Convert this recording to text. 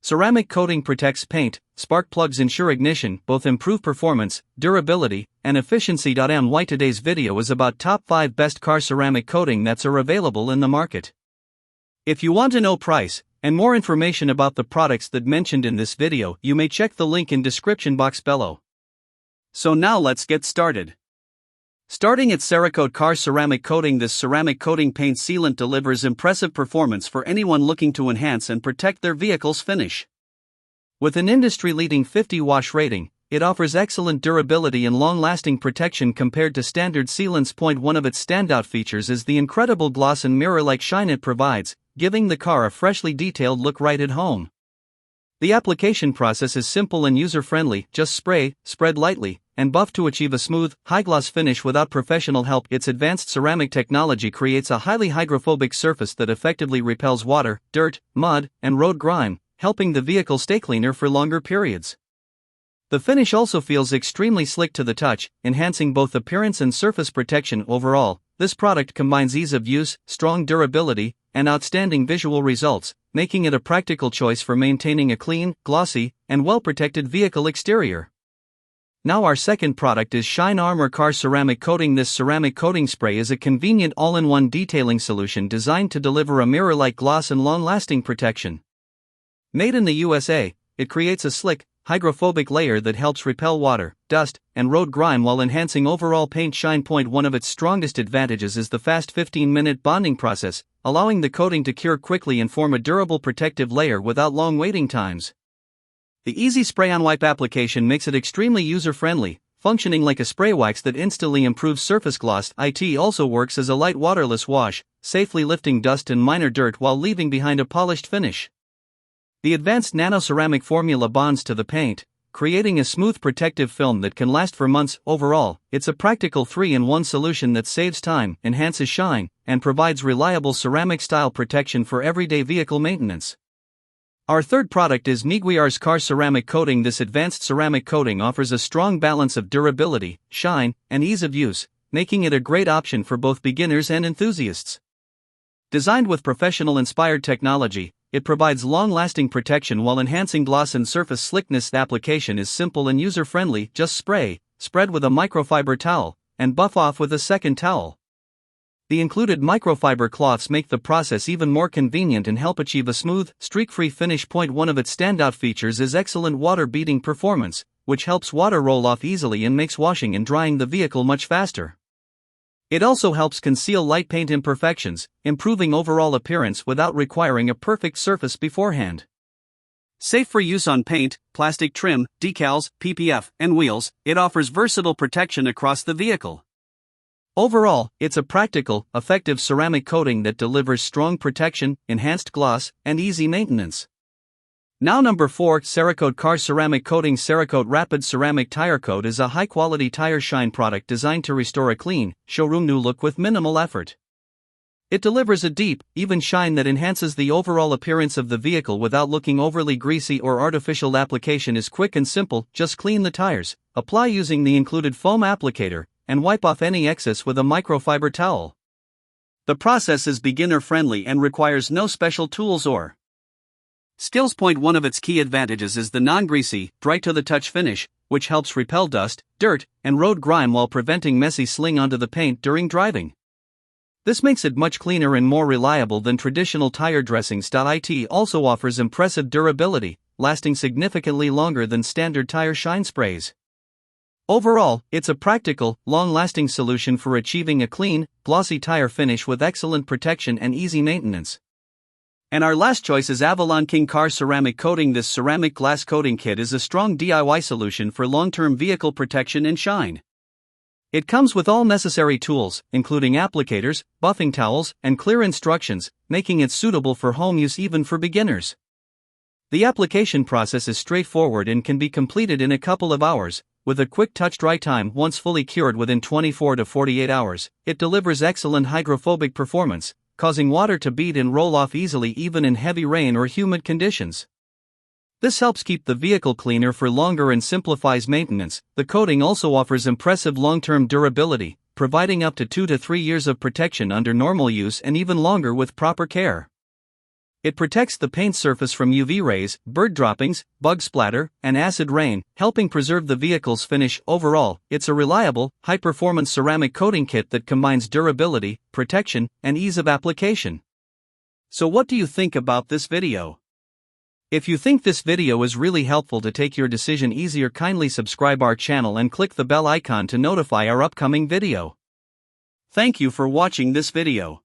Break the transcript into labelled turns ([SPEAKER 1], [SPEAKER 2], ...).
[SPEAKER 1] Ceramic coating protects paint, spark plugs ensure ignition, both improve performance, durability, and efficiency. Why today's video is about top 5 best car ceramic coating that's available in the market. If you want to know price and more information about the products that mentioned in this video, you may check the link in description box below. So now let's get started. Starting at Cerakote car ceramic coating. This ceramic coating paint sealant delivers impressive performance for anyone looking to enhance and protect their vehicle's finish. With an industry-leading 50 wash rating, it offers excellent durability and long-lasting protection compared to standard sealants. One of its standout features is the incredible gloss and mirror-like shine it provides, giving the car a freshly detailed look right at home. The application process is simple and user-friendly. Just spray, spread lightly, and buff to achieve a smooth, high-gloss finish without professional help. Its advanced ceramic technology creates a highly hydrophobic surface that effectively repels water, dirt, mud, and road grime, helping the vehicle stay cleaner for longer periods. The finish also feels extremely slick to the touch, enhancing both appearance and surface protection. Overall, this product combines ease of use, strong durability, and outstanding visual results, making it a practical choice for maintaining a clean, glossy, and well-protected vehicle exterior. Now our second product is Shine Armor car ceramic coating. This ceramic coating spray is a convenient all-in-one detailing solution designed to deliver a mirror-like gloss and long-lasting protection. Made in the USA, it creates a slick, hydrophobic layer that helps repel water, dust, and road grime while enhancing overall paint shine. One of its strongest advantages is the fast 15-minute bonding process, allowing the coating to cure quickly and form a durable protective layer without long waiting times. The easy spray-on wipe application makes it extremely user-friendly, functioning like a spray wax that instantly improves surface gloss. It also works as a light waterless wash, safely lifting dust and minor dirt while leaving behind a polished finish. The advanced nano-ceramic formula bonds to the paint, creating a smooth protective film that can last for months. Overall, it's a practical 3-in-1 solution that saves time, enhances shine, and provides reliable ceramic-style protection for everyday vehicle maintenance. Our third product is Meguiar's car ceramic coating. This advanced ceramic coating offers a strong balance of durability, shine, and ease of use, making it a great option for both beginners and enthusiasts. Designed with professional-inspired technology, it provides long-lasting protection while enhancing gloss and surface slickness. The application is simple and user-friendly. Just spray, spread with a microfiber towel, and buff off with a second towel. The included microfiber cloths make the process even more convenient and help achieve a smooth, streak-free finish. One of its standout features is excellent water-beading performance, which helps water roll off easily and makes washing and drying the vehicle much faster. It also helps conceal light paint imperfections, improving overall appearance without requiring a perfect surface beforehand. Safe for use on paint, plastic trim, decals, PPF, and wheels, it offers versatile protection across the vehicle. Overall, it's a practical, effective ceramic coating that delivers strong protection, enhanced gloss, and easy maintenance. Now number 4, Cerakote car ceramic coating. Cerakote Rapid Ceramic Tire Coat is a high-quality tire shine product designed to restore a clean, showroom new look with minimal effort. It delivers a deep, even shine that enhances the overall appearance of the vehicle without looking overly greasy or artificial. The application is quick and simple. Just clean the tires, apply using the included foam applicator, and wipe off any excess with a microfiber towel. The process is beginner-friendly and requires no special tools or skills. One of its key advantages is the non-greasy, dry-to-the-touch finish, which helps repel dust, dirt, and road grime while preventing messy sling onto the paint during driving. This makes it much cleaner and more reliable than traditional tire dressings. It also offers impressive durability, lasting significantly longer than standard tire shine sprays. Overall, it's a practical, long-lasting solution for achieving a clean, glossy tire finish with excellent protection and easy maintenance. And our last choice is Avalon King car ceramic coating. This ceramic glass coating kit is a strong DIY solution for long-term vehicle protection and shine. It comes with all necessary tools, including applicators, buffing towels, and clear instructions, making it suitable for home use even for beginners. The application process is straightforward and can be completed in a couple of hours, with a quick touch dry time. Once fully cured within 24 to 48 hours, it delivers excellent hydrophobic performance, causing water to bead and roll off easily even in heavy rain or humid conditions. This helps keep the vehicle cleaner for longer and simplifies maintenance. The coating also offers impressive long-term durability, providing up to 2 to 3 years of protection under normal use and even longer with proper care. It protects the paint surface from UV rays, bird droppings, bug splatter, and acid rain, helping preserve the vehicle's finish. Overall, it's a reliable, high-performance ceramic coating kit that combines durability, protection, and ease of application. So what do you think about this video? If you think this video is really helpful to take your decision easier, kindly subscribe our channel and click the bell icon to notify our upcoming video. Thank you for watching this video.